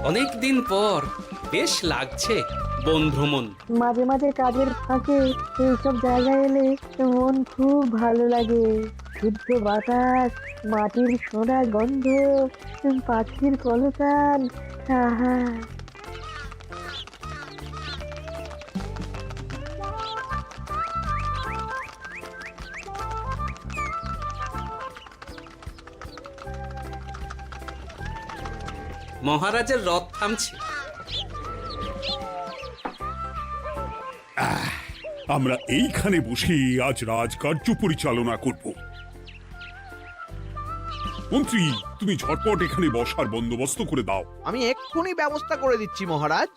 অনেক দিন পর বেশ লাগছে বন ভ্রমণ। মাঝে মাঝে কাজের ফাঁকে এইসব জায়গায় এলে মন খুব ভালো লাগে। শুদ্ধ বাতাস, মাটির সোনার গন্ধ, পাখির কলতান, আহা। মহারাজের রথ থামছে। আমরা এইখানে বসে আজ রাজকার্য পরিচালনা করব। মন্ত্রী, তুমি ঝটপট এখানে বসার বন্দোবস্ত করে দাও। আমি এক্ষুনি ব্যবস্থা করে দিচ্ছি মহারাজ।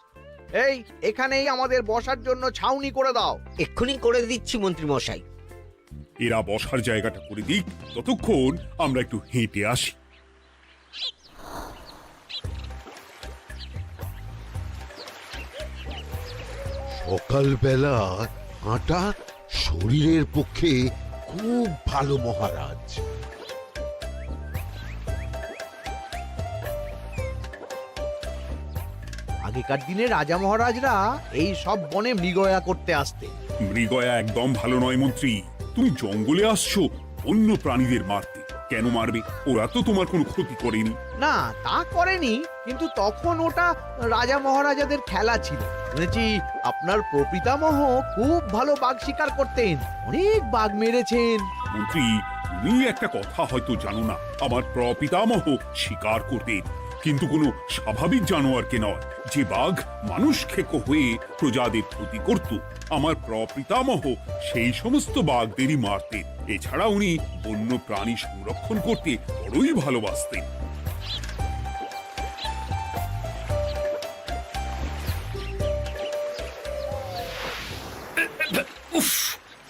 এই এখানেই আমাদের বসার জন্য ছাউনি করে দাও। এক্ষুনি করে দিচ্ছি মন্ত্রী মশাই। এরা বসার জায়গাটা করে দিক, ততক্ষণ আমরা একটু হেঁটে আসি। সকালবেলা হাঁটা শরীরের পক্ষে খুব ভালো মহারাজ। আগেকার দিনে রাজা মহারাজরা এই সব বনে মৃগয়া করতে আসতেন। মৃগয়া একদম ভালো নয় মন্ত্রী। তুমি জঙ্গলে আসছো অন্য প্রাণীদের মারতে। কেন মারবে? ওরা তো তোমার কোনো ক্ষতি করেনি। না, তা করেনি, কিন্তু তখন ওটা রাজা মহারাজাদের খেলা ছিল। শুনেছি আপনার প্রপিতামহ খুব ভালো বাঘ শিকার করতেন, অনেক বাঘ মেরেছেন। মন্ত্রী, তুমি একটা কথা হয়তো জানো না। আমার প্রপিতামহ শিকার করতেন, কিন্তু কোনো স্বাভাবিক জানোয়ারকে নয়। যে বাঘ মানুষ খেকো হয়ে প্রজাদের ক্ষতি করত, আমার প্রপিতামহ সেই সমস্ত বাঘদেরই মারতেন। এছাড়া উনি বন্য প্রাণী সংরক্ষণ করতে বড়ই ভালোবাসতেন। উফ,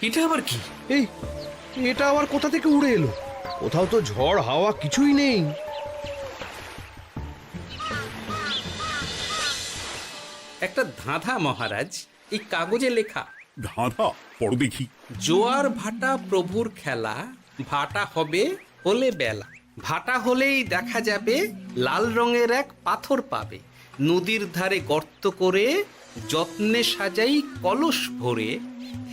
এটা আবার কি? এই এটা আবার কোথা থেকে উড়ে এলো? কোথাও তো ঝড় হাওয়া কিছুই নেই। একটা ধাঁধা মহারাজ, এই কাগজে লেখা। ধাঁধা পড়ো দেখি। জোয়ার ভাটা প্রভুর খেলা, ভাটা হবে হলে বেলা। ভাটা হলেই দেখা যাবে লাল রঙের এক পাথর পাবে। নদীর ধারে গর্ত করে যত্নে সাজাই কলস ভরে।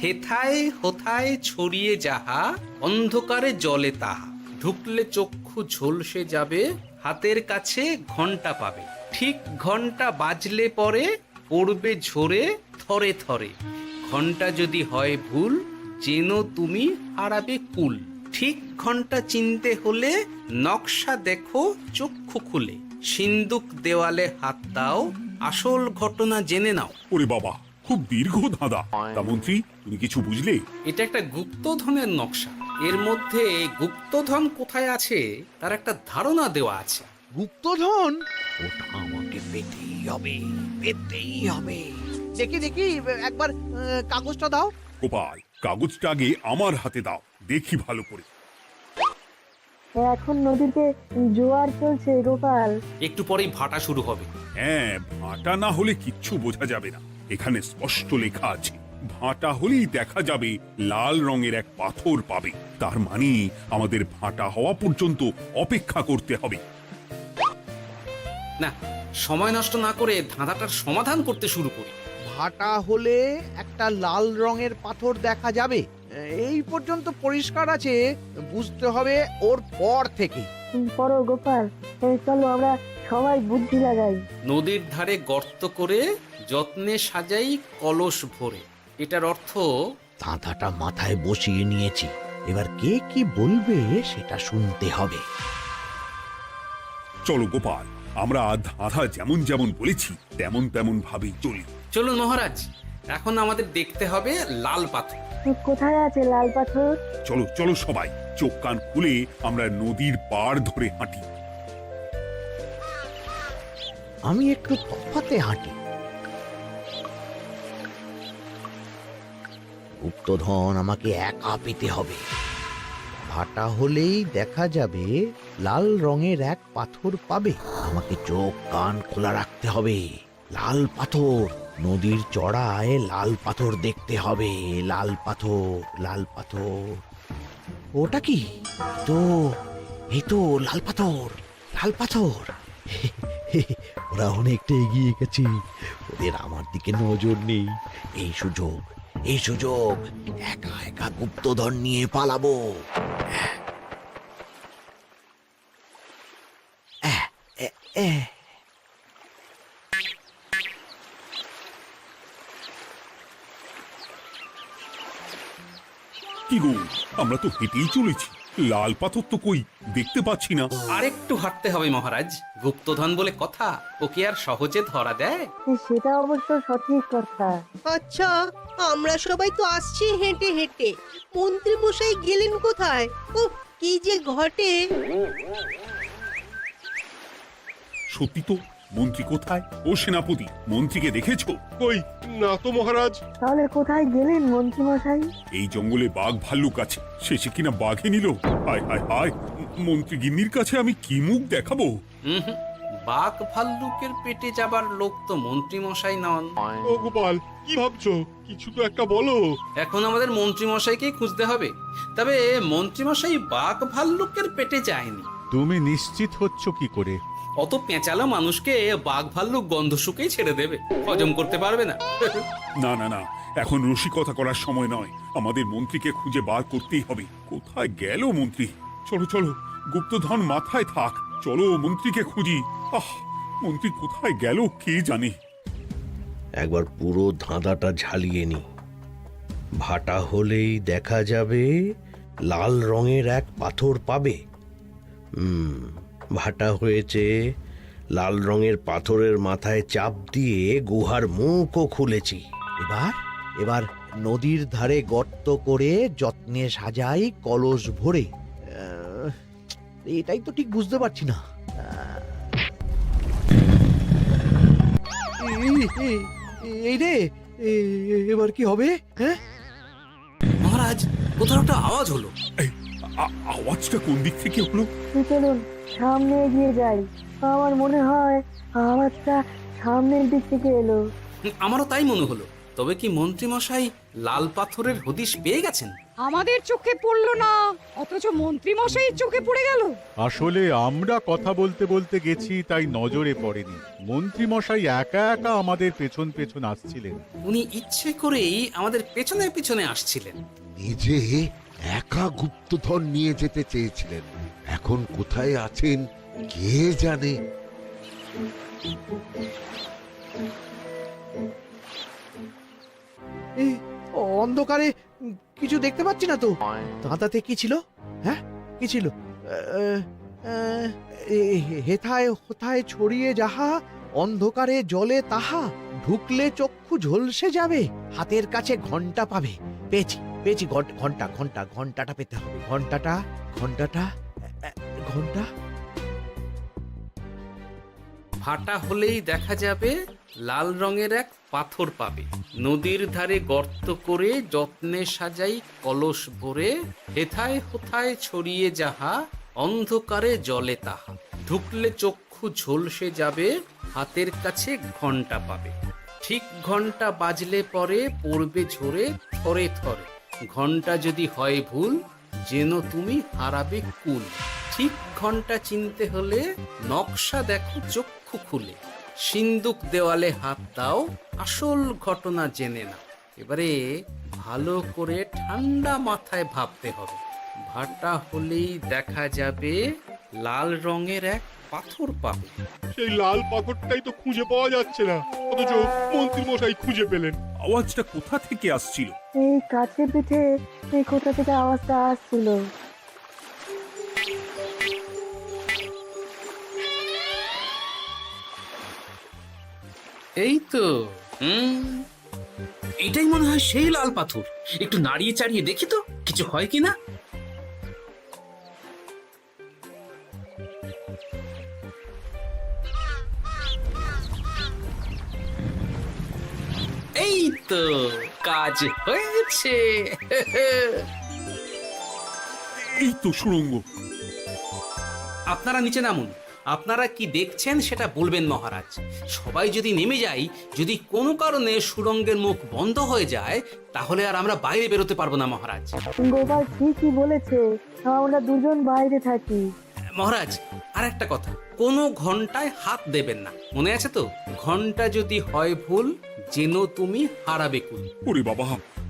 হেথায় হোথায় ছড়িয়ে যাহা, অন্ধকারে জলে তাহা। ঢুকলে চক্ষু ঝলসে যাবে, হাতের কাছে ঘন্টা পাবে। ঠিক ঘন্টা বাজলে পরে পড়বে ঝরে থরে থরে। ঘন্টা যদি হয় ভুল, যেন তুমি হারাবে কুল। ঠিক ঘন্টা চিনতে হলে নকশা দেখো চক্ষু খুলে। সিন্দুক দেওয়ালে হাত দাও, আসল ঘটনা জেনে নাও। ওরে বাবা, খুব দীর্ঘ ধাঁধা। তা মন্ত্রী, তুমি কিছু বুঝলে? এটা একটা গুপ্তধনের নকশা। এর মধ্যে গুপ্তধন কোথায় আছে তার একটা ধারণা দেওয়া আছে। গুপ্তধন? ওটা আমাকে পেতেই হবে, পেতেই হবে। দেখি দেখি একবার কাগজটা দাও। গোপাল, কাগজটা আগে আমার হাতে দাও, দেখি ভালো করে। এখন নদীতে জোয়ার চলছে গোপাল। একটু পরেই ভাটা শুরু হবে। হ্যাঁ, ভাটা না হলে কিচ্ছু বোঝা যাবে না। এখানে স্পষ্ট লেখা আছে, ভাটা হলেই দেখা যাবে লাল রঙের এক পাথর পাবে। তার মানে আমাদের ভাটা হওয়া পর্যন্ত অপেক্ষা করতে হবে। না, সময় নষ্ট না করে ধাঁধাটার সমাধান করতে শুরু করি। ভাটা হলে একটা লাল রঙের পাথর দেখা যাবে, এই পর্যন্ত পরিষ্কার আছে। বুঝতে হবে ওর পর থেকে। পড়ো গোপাল, চলো আমরা সবাই বুদ্ধি লাগাই। নদীর ধারে গর্ত করে যত্নে সাজাই কলস ভরে। এটার অর্থ, ধাঁধাটা মাথায় বসিয়ে নিয়েছি, এবার কে কি বলবে সেটা শুনতে হবে। চলো গোপাল, আমরা ধাঁধা যেমন যেমন বলেছি তেমন তেমন ভাবেই চলি। চলুন মহারাজ, এখন আমাদের দেখতে হবে লাল পাথর। কোথায় আছে লাল পাথর? চলো চলো সবাই, চোখ কান খুলে আমরা নদীর পাড় ধরে হাঁটি। আমি একটু তফাতে হাঁটি। গুপ্তধন আমাকে একা পেতে হবে। ভাটা হলেই দেখা যাবে লাল রঙের এক পাথর পাবে। আমাকে চোখ কান খোলা রাখতে হবে। লাল পাথর, নদীর চড়ায় লাল পাথর দেখতে হবে। লাল পাথর, লাল পাথর। ওটা কি? তো এই তো লাল পাথর, লাল পাথর। ওরা অনেকটা এগিয়ে গেছে, ওদের আমার দিকে নজর নেই। এই সুযোগ, এই সুযোগ, একা একা গুপ্তধন নিয়ে পালাবো। আহ, এ, এ। কি গো, আমরা তো হেঁটেই চলেছি, লাল পাথর তো কই দেখতে পাচ্ছি না। আরেকটু হাঁটতে হবে মহারাজ, গুপ্তধন বলে কথা, ওকে আর সহজে ধরা দেয়? সেটা অবশ্য সঠিক কথা। আচ্ছা, আমরা সবাই তো আসছি হেঁটে হেঁটে, মন্ত্রী মশাই গেলেন কোথায়? ও কি যে ঘটে! সত্যি তো, মন্ত্রী কোথায়? ও সেনাপতি, মন্ত্রীকে দেখেছো? কই না তো মহারাজ। তাহলে কোথায় গেলেন মন্ত্রী মশাই? এই জঙ্গলে বাঘ ভাল্লুক আছে, শেষে কিনা বাঘে নিল। হায় হায় হায়, মন্ত্রী গিন্নির কাছে আমি কি মুখ দেখাবো? হুম, বাঘ ভাল্লুকের পেটে যাবার লোক তো মন্ত্রী মশাই নন। ও গোপাল, কি ভাবছো? কিছু তো একটা বলো। এখন আমাদের মন্ত্রী মশাইকেই খুঁজতে হবে। তবে মন্ত্রী মশাই বাঘ ভাল্লুকের পেটে যায়নি। তুমি নিশ্চিত হচ্ছ কি করে? অত পেঁচালো মানুষকে বাঘ ভাল্লুক গন্ধ শুকেই ছেড়ে দেবে, হজম করতে পারবে না। না না না, এখন রসিকতা করার সময় নয়, আমাদের মন্ত্রীকে খুঁজে বার করতেই হবে। কোথায় গেল মন্ত্রী? চলো চলো, গুপ্তধন মাথায় থাক, চলো মন্ত্রীকে খুঁজি। আহ, মন্ত্রী কোথায় গেল কে জানে। একবার পুরো ধাঁধাটা ঝালিয়ে নি। ভাটা হলেই দেখা যাবে লাল রঙের এক পাথর পাবে। ভাটা হয়েছে, লাল রঙের পাথরের মাথায় চাপ দিয়ে গুহার মুখও খুলেছি। এবার এবার নদীর ধারে গর্ত করে যত্নে সাজাই কলস ভরে। এটাই তো ঠিক বুঝতে পারছি না। এই রে, এবার কি হবে? হ্যাঁ, মহারাজ, কোথাও একটা আওয়াজ হলো। এই, আওয়াজটা কোন দিক থেকে হলো? চলুন সামনে এগিয়ে যাই। আমার মনে হয় আওয়াজটা সামনের দিক থেকে এলো। আমারও তাই মনে হলো। তবে কি মন্ত্রী মশাই লাল পাথরের হদিশ পেয়ে গেছেন? আমাদের চোখে পড়লো না, অথচ মন্ত্রী মশাইয়ের চোখে পড়ে গেল। আসলে আমরা কথা বলতে বলতে গেছি, তাই নজরে পড়েনি। মন্ত্রী মশাই একা একা আমাদের পেছন পেছন আসছিলেন। উনি ইচ্ছে করেই আমাদের পেছনে পেছনে আসছিলেন। নিজে একা গুপ্তধন নিয়ে যেতে চেয়েছিলেন, এখন কোথায় আছেন কে জানে। এই অন্ধকারে কিছু দেখতে পাচ্ছি না তো। ধাঁধাতে কি ছিল? হ্যাঁ, কি ছিল? হেথায় হোথায় ছড়িয়ে যাহা, অন্ধকারে জলে তাহা, ঢুকলে চক্ষু ঝলসে যাবে, হাতের কাছে ঘন্টা পাবে। পেয়েছি পেয়েছি, ঘন্টা ঘন্টা ঘন্টাটা পেতে হবে। ঘন্টাটা ঘন্টাটা ঘন্টা। ভাটা হলেই দেখা যাবে লাল রঙের এক পাথর পাবে, নদীর ধারে গর্ত করে যত্নে সাজাই কলস ভরে, হেথায় হোথায় ছড়িয়ে যাহা, অন্ধকারে জলে তাহা, ঢুকলে চক্ষু ঝলসে যাবে, হাতের কাছে ঘন্টা পাবে। ঠিক ঘন্টা বাজলে পরে পড়বে ঝরে থরে থরে, ঘন্টা যদি হয় ভুল যেন তুমি হারাবে কুল। ঠিক ঘন্টা চিনতে হলে নকশা দেখো চক্ষু খুলে, সিন্দুক দেওয়ালে হাত দাও, আসল ঘটনা জেনে না। এবারে ভালো করে ঠান্ডা মাথায় ভাবতে হবে। ভাটা হলেই দেখা যাবে লাল রঙের এক পাথর পাবে। সেই লাল পাথরটাই তো খুঁজে পাওয়া যাচ্ছে না, অথচ মন্ত্রী মশাই খুঁজে পেলেন। আওয়াজটা কোথা থেকে আসছিল? এই কাছে পিঠে এই কোথা থেকে আওয়াজটা আসছিল। এই তো, এটাই মনে হয় সেই লাল পাথর। একটু নাড়িয়ে চাড়িয়ে দেখি তো কিছু হয় কিনা। এই তো, কাজ হয়েছে। এই তো সুড়ঙ্গ। আপনারা নিচে নামুন। আপনারা কি দেখছেন সেটা বলবেন মহারাজ। সবাই যদি নেমে যাই, যদি কোনো কারণে সুড়ঙ্গের মুখ বন্ধ হয়ে যায়, তাহলে আর আমরা বাইরে বেরোতে পারবো না মহারাজ। গোপাল ঠিকই বলেছে, আমরা দুজন বাইরে থাকি। মহারাজ আর একটা কথা, কোনো ঘন্টায় হাত দেবেন না, মনে আছে তো? ঘন্টা যদি হয় ভুল, যেন তুমি হারাবে কুল। ওরে বাবা,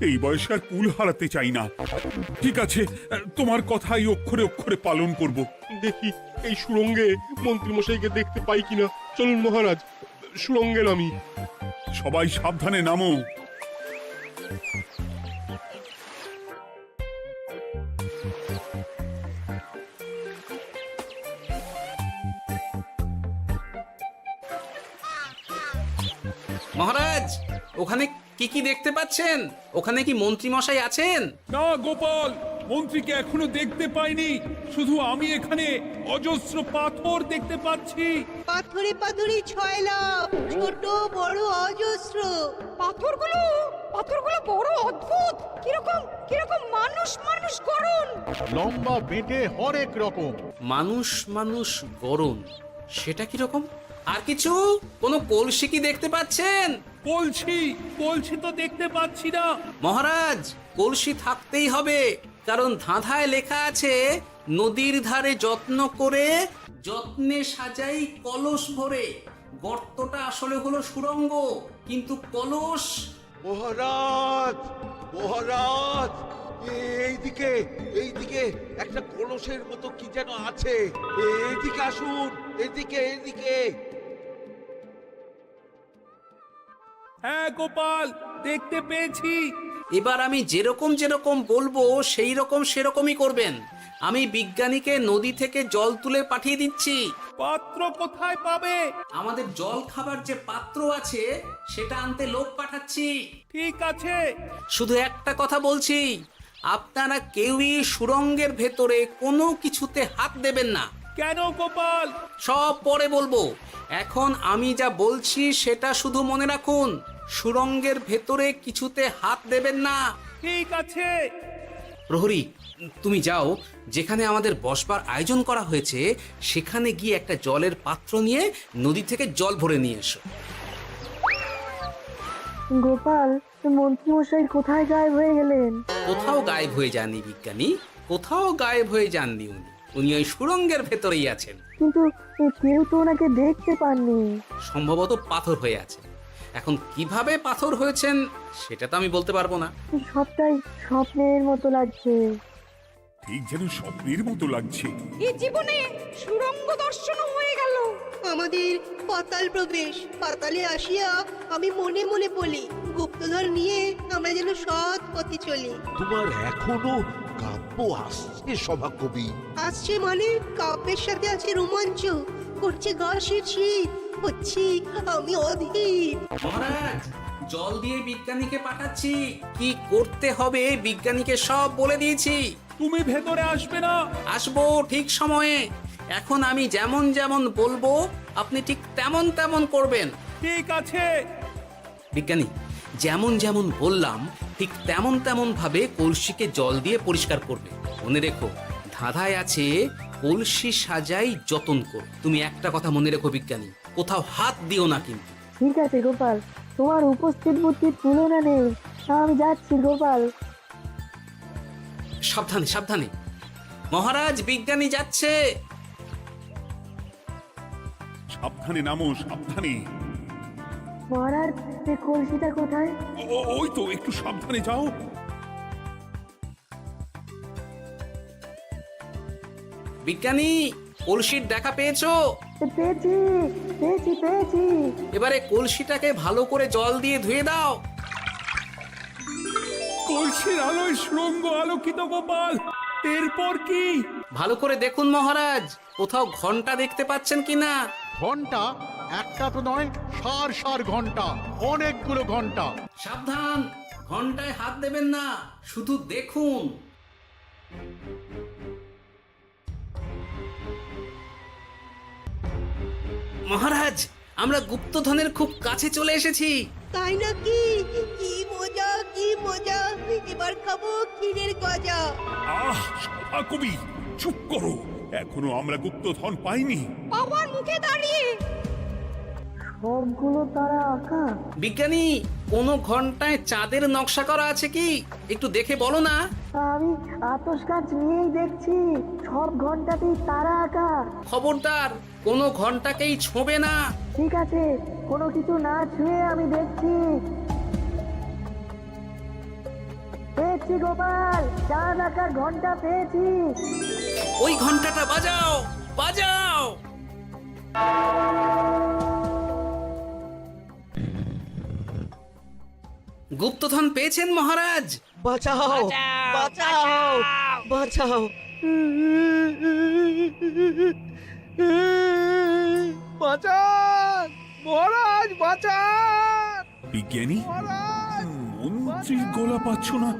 এই বয়সে আর কুল হারাতে চাই না। ঠিক আছে, তোমার কথাই অক্ষরে অক্ষরে পালন করব। দেখি এই সুরঙ্গে মন্ত্রী মশাইকে দেখতে পাই কিনা। চলুন মহারাজ, সুরঙ্গে নামি। সবাই সাবধানে নামো। মহারাজ, ওখানে কি কি দেখতে পাচ্ছেন? ওখানে কি মন্ত্রী মশাই আছেন? না গোপাল, মন্ত্রীকে এখনো দেখতে পাইনি। শুধু আমি এখানে অজস্র পাথর দেখতে পাচ্ছি। পাথরে পাথরে ছয় লাভ, ছোট বড় অজস্র। পাথরগুলো বড় অদ্ভুত, কিরকম কিরকম মানুষ মানুষ গড়ন। লম্বা বেঁটে হরেক রকম। মানুষ মানুষ গরম, সেটা কি রকম? আর কিছু? কোনো কলসি কি দেখতে পাচ্ছেন? কলসি তো দেখতে পাচ্ছি না। মহারাজ, কলসি থাকতেই হবে, কারণ ধাঁধায় লেখা আছে নদীর ধারে যত্ন করে যত্নে সাজাই কলস ভরে। গর্তটা আসলে হলো সুড়ঙ্গ, কিন্তু কলস। মহারাজ, মহারাজ, এইদিকে এইদিকে একটা কলসের মতো কি যেন আছে। এইদিকে আসুন, এদিকে এদিকে। হ্যাঁ গোপাল, দেখতে পেয়েছি। এবার আমি যেরকম যেরকম বলবো সেই রকম সেরকমই করবেন। আমি বিজ্ঞানীকে নদী থেকে জল তুলে পাঠিয়ে দিচ্ছি। পাত্র কোথায় পাবে? আমাদের জল খাবার যে পাত্র আছে সেটা আনতে লোক পাঠাচ্ছি। ঠিক আছে। শুধু একটা কথা বলছি, আপনারা কেউই সুড়ঙ্গের ভেতরে কোনো কিছুতে হাত দেবেন না। কেন গোপাল? সব পরে বলবো, এখন আমি যা বলছি সেটা শুধু মনে রাখুন। সুড়ঙ্গের ভেতরে কিছুতে হাত দেবেন না। ঠিক আছে। প্রহরী, তুমি যাও, যেখানে আমাদের বসবার আয়োজন করা হয়েছে সেখানে গিয়ে একটা জলের পাত্র নিয়ে নদী থেকে জল ভরে নিয়ে এসো। গোপাল, মন্ত্রী মশাই কোথায় গায়েব হয়ে গেলেন? কোথাও গায়েব হয়ে যাননি বিজ্ঞানী, কোথাও গায়েব হয়ে যাননি উনি। উনি ওই সুড়ঙ্গের ভেতরেই আছেন। কিন্তু কেউ তো ওনাকে দেখতে পাননি। সম্ভবত পাথর হয়ে আছে। এখন কিভাবে পাথর হয়েছেন সেটা তো আমি বলতে পারবো না। সবটাই স্বপ্নের মতো লাগছে। ঠিক যেন স্বপ্নের মতো লাগছে। এই জীবনে সুরঙ্গ দর্শন হয়ে গেল। আমাদের পাতাল প্রবেশ। পাতালে আসিয়া আমি মনে মনে বলি, গুপ্তধন নিয়ে আমরা যেন সৎ পথে চলি। তোমার এখনো কাব্য আসছে সভাকবি? আসছে মানে কাব্যের সাথে আছে রোমাঞ্চ, করছে গা শীত, হচ্ছি আমি অধীর। মহারাজ, জল দিয়ে বিজ্ঞানীকে পাঠাচ্ছি। কি করতে হবে বিজ্ঞানীকে সব বলে দিয়েছি। তুমি ভেতরে আসবে না? আসবো ঠিক সময়ে। এখন আমি যেমন যেমন বলবো আপনি ঠিক তেমন তেমন করবেন। ঠিক আছে। বিজ্ঞানী, যেমন যেমন বললাম ঠিক তেমন তেমন ভাবে কলসিকে জল দিয়ে পরিষ্কার করবে। মনে রেখো, ধাঁধায় আছে কলসি সাজাই যতন কর। তুমি একটা কথা মনে রেখো বিজ্ঞানী, কোথাও হাত দিও না কিন্তু। ঠিক আছে গোপাল, তোমার উপস্থিত বুদ্ধির তুলনা নেই। আমি যাচ্ছি গোপাল। সাবধানে সাবধানে। মহারাজ, বিজ্ঞানী যাচ্ছে। সাবধানে নামো, সাবধানে। মহারাজ, এই কলসিটা কোথায়? ওই তো, একটু সাবধানে যাও। বিজ্ঞানী, কলসির দেখা পেয়েছো? পেয়েছি পেয়েছি পেয়েছি। এবারে কলসিটাকে ভালো করে জল দিয়ে ধুয়ে দাও। কলসির আলোয় সুড়ঙ্গ আলোকিত গোপাল। এরপর কি? ভালো করে দেখুন মহারাজ, কোথাও ঘন্টা দেখতে পাচ্ছেন কিনা। ঘন্টা? একটা তো নয়, সার সার ঘন্টা, অনেকগুলো ঘন্টা। সাবধান, ঘন্টায় হাত দেবেন না, শুধু দেখুন। মহারাজ, আমরা গুপ্তধনের খুব কাছে চলে এসেছি। তাই নাকি? কি মজা কি মজা, এবার খাবো ক্ষীরের গজা। আহ, সভাকবি চুপ করো। এখনো আমরা গুপ্তধন পাইনি। বাবার মুখে দাঁড়িয়ে সবগুলো তারা আঁকা। বিজ্ঞানী, কোন ঘন্টায় চাঁদের নকশা করা আছে কি? একটু দেখে বলো না। আমি আতস কাজ নিয়েই দেখছি, সব ঘন্টাতেই তারা আঁকা। খবরদার, কোনো ঘন্টাকেই ছোঁবে না। ঠিক আছে, কোনো কিছু না ছুঁয়ে আমি দেখছি। পেয়েছি গোপাল, চাঁদ আঁকার ঘন্টা পেয়েছি। ওই ঘন্টাটা বাজাও, বাজাও। গুপ্তধন পেয়েছেন মহারাজ? বাঁচাও, বাঁচাও, বাঁচাও। বাঁচান মহারাজ, বাঁচান বিজ্ঞানী, মহারাজ, মন্ত্রীর গলা পাচ্ছ না?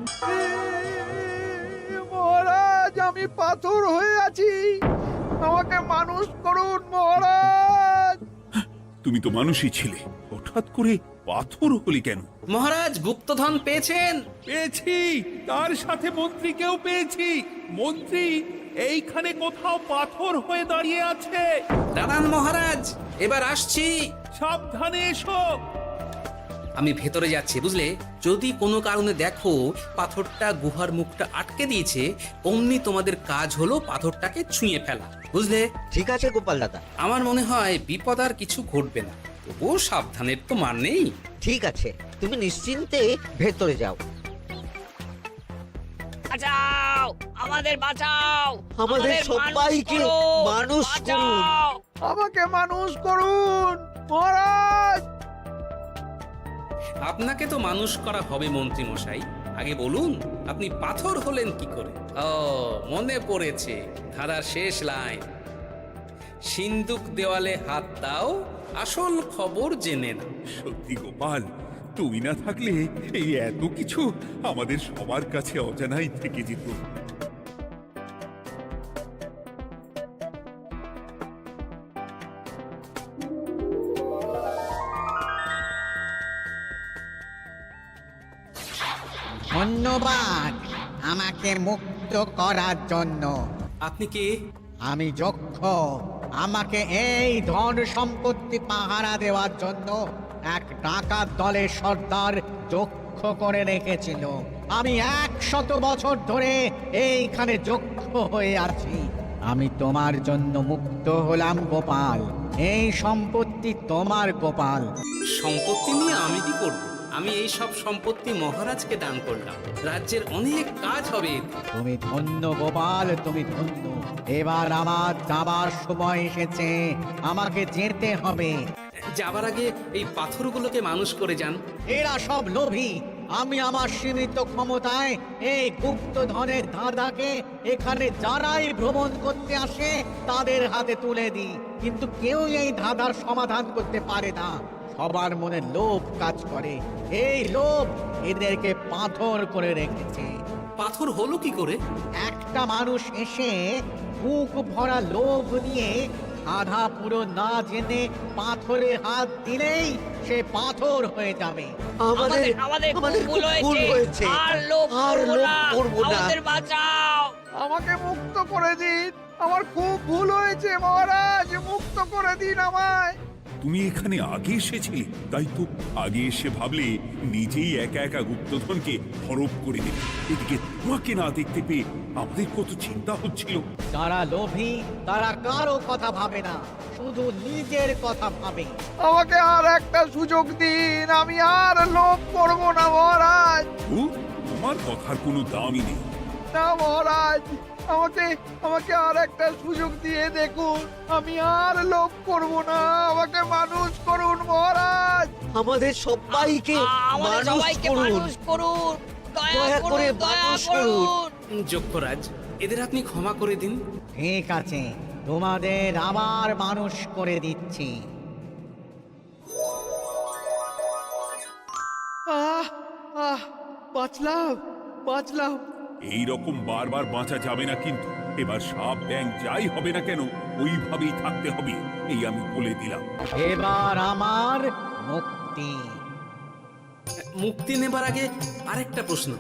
মহারাজ, আমি পাথর হয়ে আছি, আমাকে মানুষ করুন মহারাজ। তুমি তো মানুষই ছিলে, হঠাৎ করে পাথর হলি কেন? মহারাজ, গুপ্তধন পেয়েছেন? পেয়েছি, তার সাথে মন্ত্রীকেও পেয়েছি। মন্ত্রী এইখানে কোথাও পাথর হয়ে দাঁড়িয়ে আছে। দাঁড়ান মহারাজ, এবার আসছি। সাবধানে এসো। আমি ভেতরে যাচ্ছি, বুঝলে? যদি কোনো কারণে দেখো পাথরটা গুহার মুখটা আটকে দিয়েছে, অমনি তোমাদের কাজ হলো পাথরটাকে ছুঁয়ে ফেলা, বুঝলে? ঠিক আছে গোপাল দাদা। আমার মনে হয় বিপদ আর কিছু ঘটবে না, তবুও সাবধানের তো মান নেই। ঠিক আছে, তুমি নিশ্চিন্তে ভেতরে যাও। বাঁচাও, আমাদের বাঁচাও, আমাদের সবাইকে মানুষ করুন। আমাকে মানুষ করুন মহারাজ। আপনাকে তো মানুষ করা হবে মন্ত্রী মশাই। আগে বলুন, আপনি পাথর হলেন কি করে? ও, মনে পড়েছে, ধারার শেষ লাইন, সিন্দুক দেওয়ালে হাত দাও, আসল খবর জেনে না। সত্যি গোপাল, তুমি না থাকলে এই এত কিছু আমাদের সবার কাছে অজানাই থেকে যেত। ধন্যবাদ আমাকে মুক্ত করার জন্য। আপনি কে? আমি যক্ষ। আমাকে এই ধন সম্পত্তি পাহারা দেওয়ার জন্য এক ডাকাত দলের সর্দার যক্ষ করে রেখেছিল। আমি 100 বছর ধরে এইখানে যক্ষ হয়ে আছি। আমি তোমার জন্য মুক্ত হলাম গোপাল। এই সম্পত্তি তোমার গোপাল। সম্পত্তি নিয়ে আমি কি করব? আমি এই সব সম্পত্তি মহারাজকে দান করলাম, রাজ্যের অনেক কাজ হবে। তুমি ধন্য গোপাল, তুমি ধন্য। এবার আমার যাবার সময় এসেছে, আমাকে যেতে হবে। যাবার আগে এই পাথরগুলোকে মানুষ করে যান। এরা সব লোভী। আমি আমার সীমিত ক্ষমতায় এই গুপ্তধনের ধাঁধাকে এখানে যারাই ভ্রমণ করতে আসে তাদের হাতে তুলে দিই, কিন্তু কেউ এই ধাঁধার সমাধান করতে পারে না। সবার মনে লোভ কাজ করে, এই লোভ এদেরকে পাথর করে রেখেছে। পাথর হলো কি করে? একটা মানুষ এসে বুক ভরা লোভ নিয়ে আধা পুরো না জেনে পাথরে হাত দিলেই সে পাথর হয়ে যাবে। আমাদের খুব ভুল হয়েছে, আর লোভ করবো না, আমাদের বাঁচাও। আমাকে মুক্ত করে দিন, আমার খুব ভুল হয়েছে মহারাজ, মুক্ত করে দিন আমায়। তুমি এখানে আগে এসেছিলে, তাই তো আগে এসে ভাবলে নিজেই একা একা গুপ্তধনকে হরপ করে দেবে। এদিকে তোমাকে না দেখতে পেয়ে আমাদের কত চিন্তা হচ্ছিল। যারা লোভী তারা কারো কথা ভাবে না, শুধু নিজের কথা ভাবে। আমাকে আর একটা সুযোগ দিন, আমি আর লোভ করব না মহারাজ। ও, তোমার কথার কোনো দামই নেই। না মহারাজ, আমাকে আর একটা সুযোগ দিয়ে দেখুন, আমি আর লোভ করব না, আমাকে মানুষ করুন মহারাজ। আমাদের সবাইকে মানুষ করুন, দয়া করে মানুষ করুন। যক্ষরাজ, এদের আপনি ক্ষমা করে দিন। ঠিক আছে, তোমাদের আবার মানুষ করে দিচ্ছি। বাঁচলাম। এই রকম বারবার বাঁচা যাবে না, কিন্তু এবার সাপ ব্যাং যাই হবে না কেন ওইভাবেই থাকতে হবে, এই আমি বলে দিলাম। এবার আমার মুক্তি। মুক্তি নেবার আগে আরেকটা প্রশ্ন,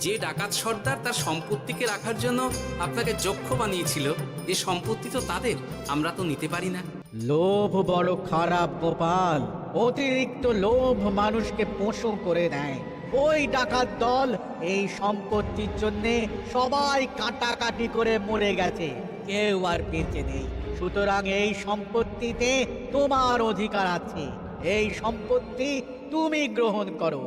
যে ডাকাত সর্দার তার সম্পত্তিকে রাখার জন্য আপনাকে যক্ষ বানিয়েছিল, এই সম্পত্তি তো তাদের, আমরা তো নিতে পারি না। লোভ বড় খারাপ গোপাল। অতিরিক্ত লোভ মানুষকে পশু করে দেয়। ওই ডাকাত দল এই সম্পত্তির জন্য সবাই কাটাকাটি করে মরে গেছে, কেউ আর বেঁচে নেই। সুতরাং এই সম্পত্তিতে তোমার অধিকার আছে, এই সম্পত্তি তুমি গ্রহণ করো।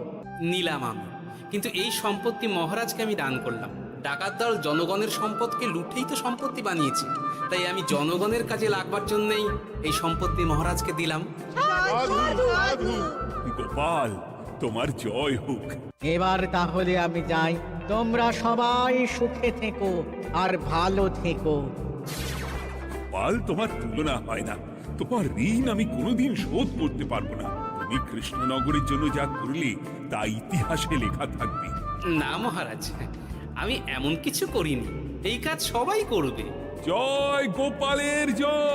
নিলাম আমি, কিন্তু এই সম্পত্তি মহারাজকে আমি দান করলাম। ডাকাত দল জনগণের সম্পদকে লুটেই তো সম্পত্তি বানিয়েছে, তাই আমি জনগণের কাজে লাগবার জন্যই এই সম্পত্তি মহারাজকে দিলাম। সাধু সাধু গোপাল, তোমার জয় হোক। এবার তাহলে আমি যাই, তোমরা সবাই সুখে থেকো আর ভালো থেকো। গোপাল, তোমার তুলনা হয় না। তোমার ঋণ আমি কোনোদিন শোধ করতে পারবো না। তুমি কৃষ্ণনগরের জন্য যা করলে তা ইতিহাসে লেখা থাকবে। না মহারাজ, আমি এমন কিছু করিনি, এই কাজ সবাই করবে। জয় গোপালের জয়।